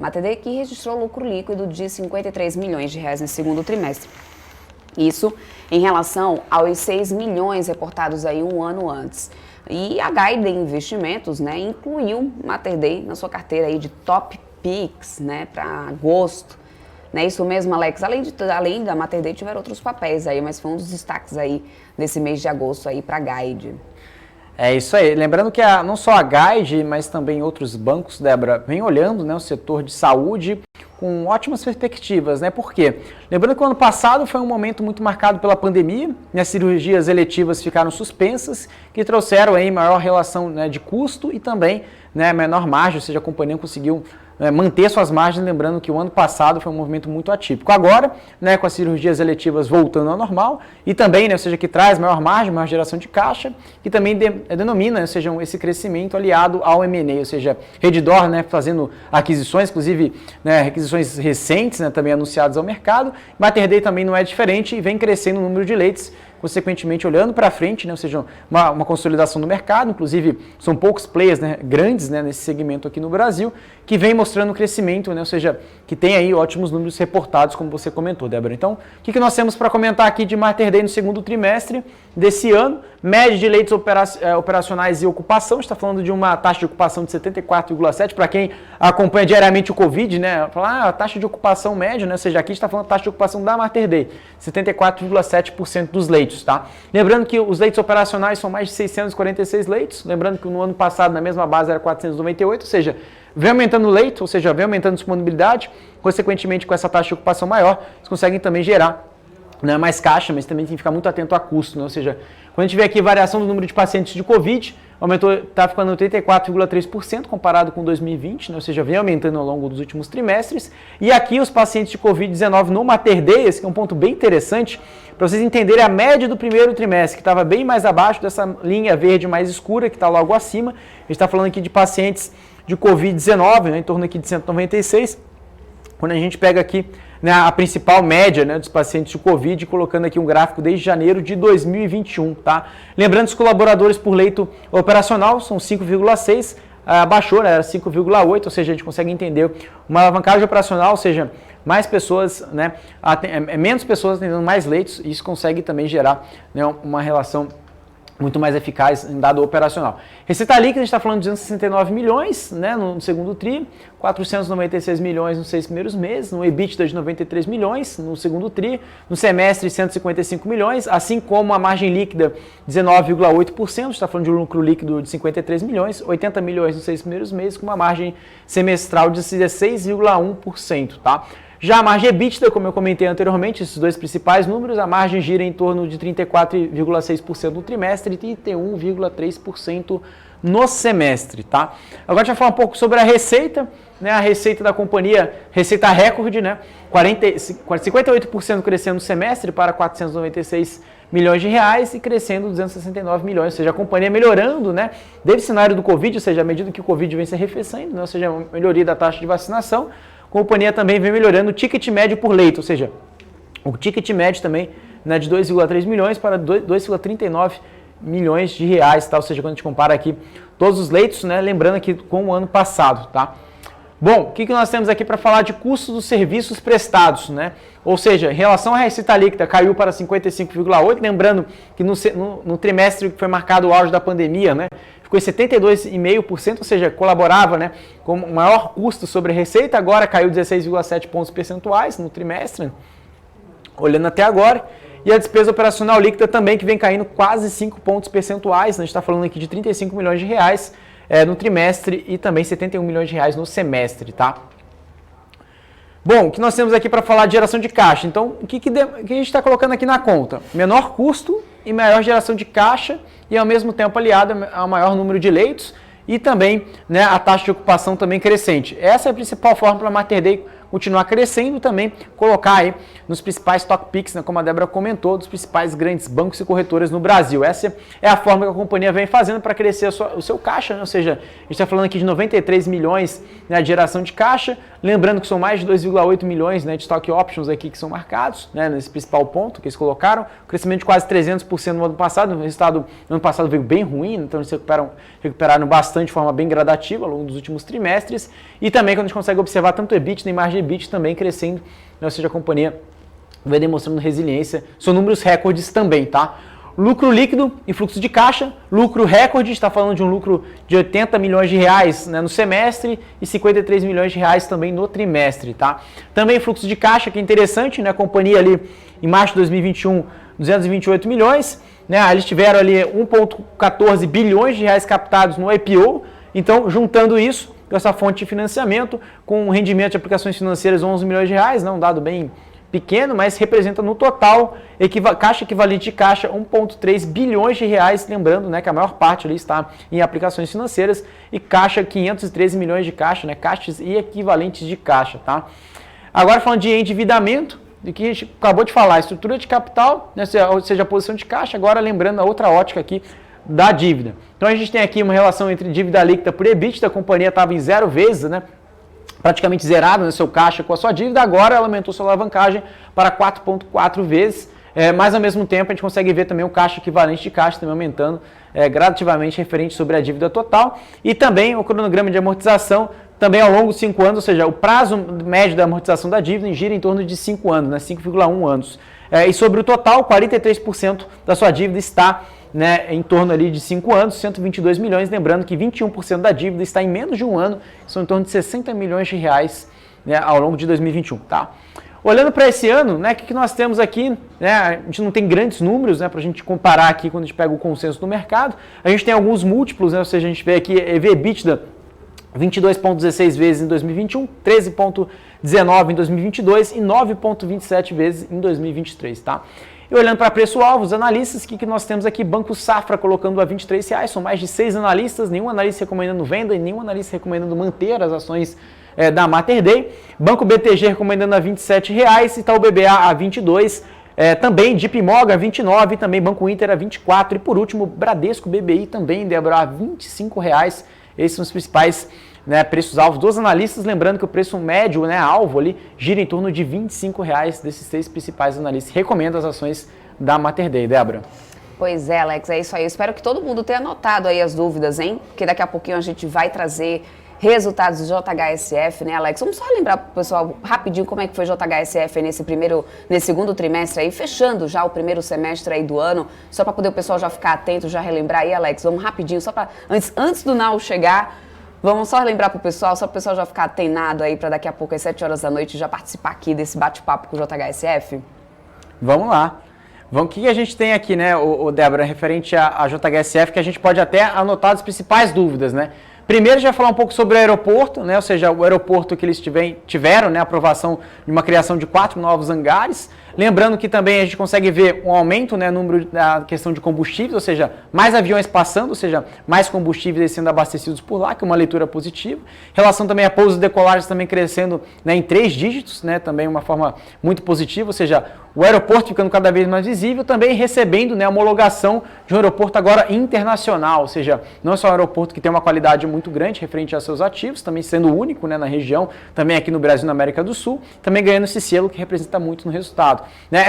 Mater Dei que registrou lucro líquido de 53 milhões de reais no segundo trimestre. Isso em relação aos 6 milhões reportados aí um ano antes. E a Gaiden Investimentos, né, incluiu Mater Dei na sua carteira aí de top picks, né, para agosto. Não é isso mesmo, Alex? Além da Mater Dei, tiveram outros papéis aí, mas foi um dos destaques aí desse mês de agosto aí para a Gaiden. É isso aí. Lembrando que não só a Gaide, mas também outros bancos, Débora, vem olhando, né, o setor de saúde com ótimas perspectivas, né? Por quê? Lembrando que o ano passado foi um momento muito marcado pela pandemia, né, as cirurgias eletivas ficaram suspensas, que trouxeram aí maior relação, né, de custo e também, né, menor margem, ou seja, a companhia conseguiu manter suas margens, lembrando que o ano passado foi um movimento muito atípico. Agora, né, com as cirurgias eletivas voltando ao normal e também, né, ou seja, que traz maior margem, maior geração de caixa e também denomina, ou seja, esse crescimento aliado ao M&A, ou seja, Redditor, né, fazendo aquisições, inclusive, né, aquisições recentes, né, também anunciadas ao mercado. Mater Dei também não é diferente e vem crescendo o número de leitos, consequentemente olhando para frente, né, ou seja, uma consolidação do mercado, inclusive são poucos players, né, grandes, né, nesse segmento aqui no Brasil, que vem mostrando crescimento, né, ou seja, que tem aí ótimos números reportados, como você comentou, Débora. Então, o que nós temos para comentar aqui de Mater Dei no segundo trimestre desse ano? Média de leitos operacionais e ocupação, está falando de uma taxa de ocupação de 74,7%, para quem acompanha diariamente o Covid, né, fala, a taxa de ocupação média, né, ou seja, aqui está falando da taxa de ocupação da Mater Dei, 74,7% dos leitos, tá? Lembrando que os leitos operacionais são mais de 646 leitos, lembrando que no ano passado, na mesma base, era 498, ou seja, vem aumentando o leito, ou seja, vem aumentando a disponibilidade, consequentemente com essa taxa de ocupação maior, eles conseguem também gerar, né, mais caixa, mas também tem que ficar muito atento a custo, né? Ou seja, quando a gente vê aqui a variação do número de pacientes de Covid, aumentou, está ficando 84,3% comparado com 2020, né? Ou seja, vem aumentando ao longo dos últimos trimestres. E aqui os pacientes de Covid-19 no Mater Dei, esse que é um ponto bem interessante, para vocês entenderem a média do primeiro trimestre, que estava bem mais abaixo dessa linha verde mais escura, que está logo acima. A gente está falando aqui de pacientes de Covid-19, né, em torno aqui de 196. Quando a gente pega aqui, né, a principal média, né, dos pacientes de Covid, colocando aqui um gráfico desde janeiro de 2021, tá? Lembrando que os colaboradores por leito operacional são 5,6, baixou, né, era 5,8, ou seja, a gente consegue entender uma alavancagem operacional, ou seja, mais pessoas, né, menos pessoas atendendo mais leitos, e isso consegue também gerar, né, uma relação muito mais eficaz em dado operacional. Receita líquida, a gente está falando de 269 milhões, né, no segundo TRI, 496 milhões nos 6 primeiros meses, no EBITDA de 93 milhões no segundo TRI, no semestre 155 milhões, assim como a margem líquida 19,8%, a gente está falando de um lucro líquido de 53 milhões, 80 milhões nos 6 primeiros meses, com uma margem semestral de 16,1%, tá? Já a margem EBITDA, como eu comentei anteriormente, esses dois principais números, a margem gira em torno de 34,6% no trimestre e 31,3% no semestre, tá? Agora a gente vai falar um pouco sobre a receita, né? A receita da companhia, receita recorde, né? 58% crescendo no semestre para 496 milhões de reais e crescendo 269 milhões, ou seja, a companhia melhorando, né? Desde o cenário do Covid, ou seja, à medida que o Covid vem se arrefecendo, né? Ou seja, a melhoria da taxa de vacinação, a companhia também vem melhorando o ticket médio por leito, ou seja, o ticket médio também, né, de 2,3 milhões para 2,39 milhões de reais, tá? Ou seja, quando a gente compara aqui todos os leitos, né, lembrando aqui com o ano passado, tá? Bom, o que nós temos aqui para falar de custos dos serviços prestados, né? Ou seja, em relação à receita líquida, caiu para 55,8, lembrando que no trimestre que foi marcado o auge da pandemia, né, ficou em 72,5%, ou seja, colaborava, né, com o maior custo sobre a receita, agora caiu 16,7 pontos percentuais no trimestre, olhando até agora. E a despesa operacional líquida também, que vem caindo quase 5 pontos percentuais, né? A gente está falando aqui de 35 milhões de reais no trimestre e também 71 milhões de reais no semestre, tá? Bom, o que nós temos aqui para falar de geração de caixa? Então, o que a gente está colocando aqui na conta? Menor custo e maior geração de caixa e, ao mesmo tempo, aliado ao maior número de leitos e também, né, a taxa de ocupação também crescente. Essa é a principal forma para a Mater Dei continuar crescendo e também colocar aí nos principais stock picks, né, como a Débora comentou, dos principais grandes bancos e corretoras no Brasil. Essa é a forma que a companhia vem fazendo para crescer o seu caixa, né? Ou seja, a gente está falando aqui de 93 milhões, né, de geração de caixa, lembrando que são mais de 2,8 milhões, né, de stock options aqui que são marcados, né, nesse principal ponto que eles colocaram, crescimento de quase 300% no ano passado, o resultado no ano passado veio bem ruim, então eles recuperaram bastante de forma bem gradativa ao longo dos últimos trimestres, e também quando a gente consegue observar tanto o EBIT nem margem de EBIT também crescendo, né, ou seja, a companhia vai demonstrando resiliência, são números recordes também, tá? Lucro líquido e fluxo de caixa, lucro recorde, está falando de um lucro de 80 milhões de reais, né, no semestre e 53 milhões de reais também no trimestre, tá? Também fluxo de caixa, que é interessante, né, a companhia ali em março de 2021, 228 milhões, né, eles tiveram ali 1,14 bilhões de reais captados no IPO, então juntando isso com essa fonte de financiamento, com um rendimento de aplicações financeiras 11 milhões de reais, né, um dado bem pequeno, mas representa no total caixa equivalente de caixa 1,3 bilhões de reais, lembrando, né, que a maior parte ali está em aplicações financeiras e caixa 513 milhões de caixa, né, caixas e equivalentes de caixa, tá? Agora falando de endividamento, de que a gente acabou de falar, estrutura de capital, né, ou seja, a posição de caixa, agora lembrando a outra ótica aqui da dívida. Então a gente tem aqui uma relação entre dívida líquida por EBITDA, a companhia estava em 0 vezes, né, praticamente zerado no seu caixa com a sua dívida, agora ela aumentou sua alavancagem para 4,4 vezes, mas ao mesmo tempo a gente consegue ver também o caixa equivalente de caixa também aumentando gradativamente referente sobre a dívida total, e também o cronograma de amortização também ao longo de 5 anos, ou seja, o prazo médio da amortização da dívida gira em torno de 5 anos, né, 5,1 anos. E sobre o total, 43% da sua dívida está, né, em torno ali de 5 anos, 122 milhões, lembrando que 21% da dívida está em menos de um ano, são em torno de 60 milhões de reais, né, ao longo de 2021, tá? Olhando para esse ano, né, o que nós temos aqui, né, a gente não tem grandes números, né, para a gente comparar aqui quando a gente pega o consenso do mercado, a gente tem alguns múltiplos, né, ou seja, a gente vê aqui EV/EBITDA 22,16 vezes em 2021, 13,19 em 2022 e 9,27 vezes em 2023, tá? E olhando para preço-alvo, os analistas, o que nós temos aqui? Banco Safra colocando a R$ 23, são mais de 6 analistas, nenhum analista recomendando venda e nenhum analista recomendando manter as ações da Mater Dei. Banco BTG recomendando a R$ 27 e Itaú BBA a 22, também JP Morgan a 29, também Banco Inter a 24 e por último Bradesco BBI também, Débora, a R$ 25. Esses são os principais, né, preços-alvos dos analistas, lembrando que o preço médio, né, alvo ali, gira em torno de R$ 25 desses 6 principais analistas. Recomendo as ações da Mater Dei, Débora. Pois é, Alex, é isso aí. Eu espero que todo mundo tenha anotado aí as dúvidas, hein? Porque daqui a pouquinho a gente vai trazer resultados do JHSF, né, Alex? Vamos só lembrar pro pessoal rapidinho como é que foi o JHSF aí nesse segundo trimestre aí, fechando já o primeiro semestre aí do ano, só para poder o pessoal já ficar atento, já relembrar aí, Alex. Vamos rapidinho, só para antes do Now chegar, vamos só lembrar pro pessoal, só para o pessoal já ficar atenado aí para daqui a pouco às 7 horas da noite já participar aqui desse bate-papo com o JHSF. Vamos lá. O que a gente tem aqui, né, o Débora, referente a JHSF, que a gente pode até anotar as principais dúvidas, né? Primeiro, a gente vai falar um pouco sobre o aeroporto, né? Ou seja, o aeroporto que eles tiveram, né, a aprovação de uma criação de 4 novos hangares. Lembrando que também a gente consegue ver um aumento, né, no número da questão de combustíveis, ou seja, mais aviões passando, ou seja, mais combustíveis sendo abastecidos por lá, que é uma leitura positiva. Em relação também a pousos e decolagens também crescendo, né, em 3 dígitos, né, também uma forma muito positiva, ou seja, o aeroporto ficando cada vez mais visível, também recebendo, né, a homologação de um aeroporto agora internacional, ou seja, não só um aeroporto que tem uma qualidade muito grande referente aos seus ativos, também sendo o único, né, na região, também aqui no Brasil e na América do Sul, também ganhando esse selo que representa muito no resultado. Né,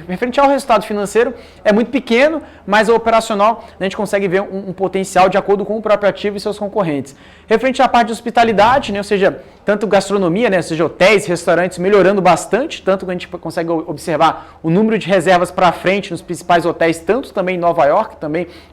referente ao resultado financeiro, é muito pequeno, mas o operacional, né, a gente consegue ver um potencial de acordo com o próprio ativo e seus concorrentes. Referente à parte de hospitalidade, né, ou seja, tanto gastronomia, né, ou seja, hotéis, restaurantes melhorando bastante, tanto que a gente consegue observar o número de reservas para frente nos principais hotéis, tanto também em Nova York,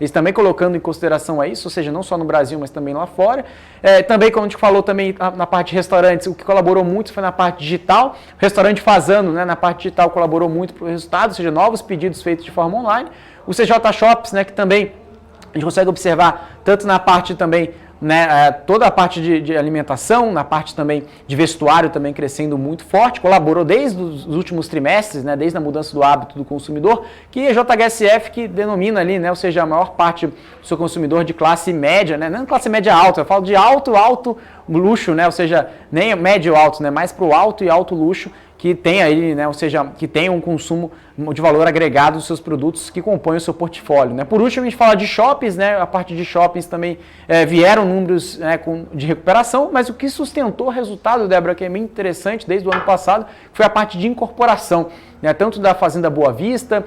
eles também colocando em consideração a isso, ou seja, não só no Brasil, mas também lá fora. Também, como a gente falou também na parte de restaurantes, o que colaborou muito foi na parte digital, o restaurante Fazano, né, na parte digital colaborou muito para o resultado, ou seja, novos pedidos feitos de forma online. O CJ Shops, né, que também a gente consegue observar tanto na parte também né, toda a parte de alimentação, na parte também de vestuário também crescendo muito forte, colaborou desde os últimos trimestres, né, desde a mudança do hábito do consumidor, que a JHSF que denomina ali, né, ou seja, a maior parte do seu consumidor de classe média, né, não classe média alta, eu falo de alto luxo, né, ou seja, nem médio alto, né, mais para o alto e alto luxo, que tem aí, né, ou seja, que tem um consumo de valor agregado dos seus produtos que compõem o seu portfólio, né. Por último, a gente fala de shoppings, né, a parte de shoppings também vieram números, né, de recuperação, mas o que sustentou o resultado, Débora, que é bem interessante desde o ano passado, foi a parte de incorporação, né, tanto da Fazenda Boa Vista,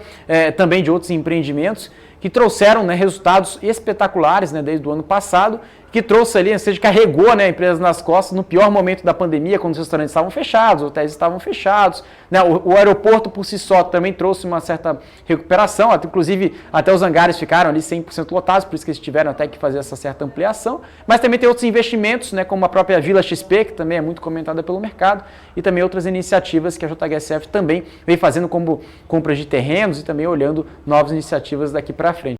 também de outros empreendimentos, que trouxeram, né, resultados espetaculares, né, desde o ano passado, que trouxe ali, ou seja, carregou, né, a empresa nas costas no pior momento da pandemia, quando os restaurantes estavam fechados, os hotéis estavam fechados, né, o aeroporto por si só também trouxe uma certa recuperação, inclusive até os hangares ficaram ali 100% lotados, por isso que eles tiveram até que fazer essa certa ampliação, mas também tem outros investimentos, né, como a própria Vila XP, que também é muito comentada pelo mercado, e também outras iniciativas que a JHSF também vem fazendo, como compras de terrenos e também olhando novas iniciativas daqui para frente.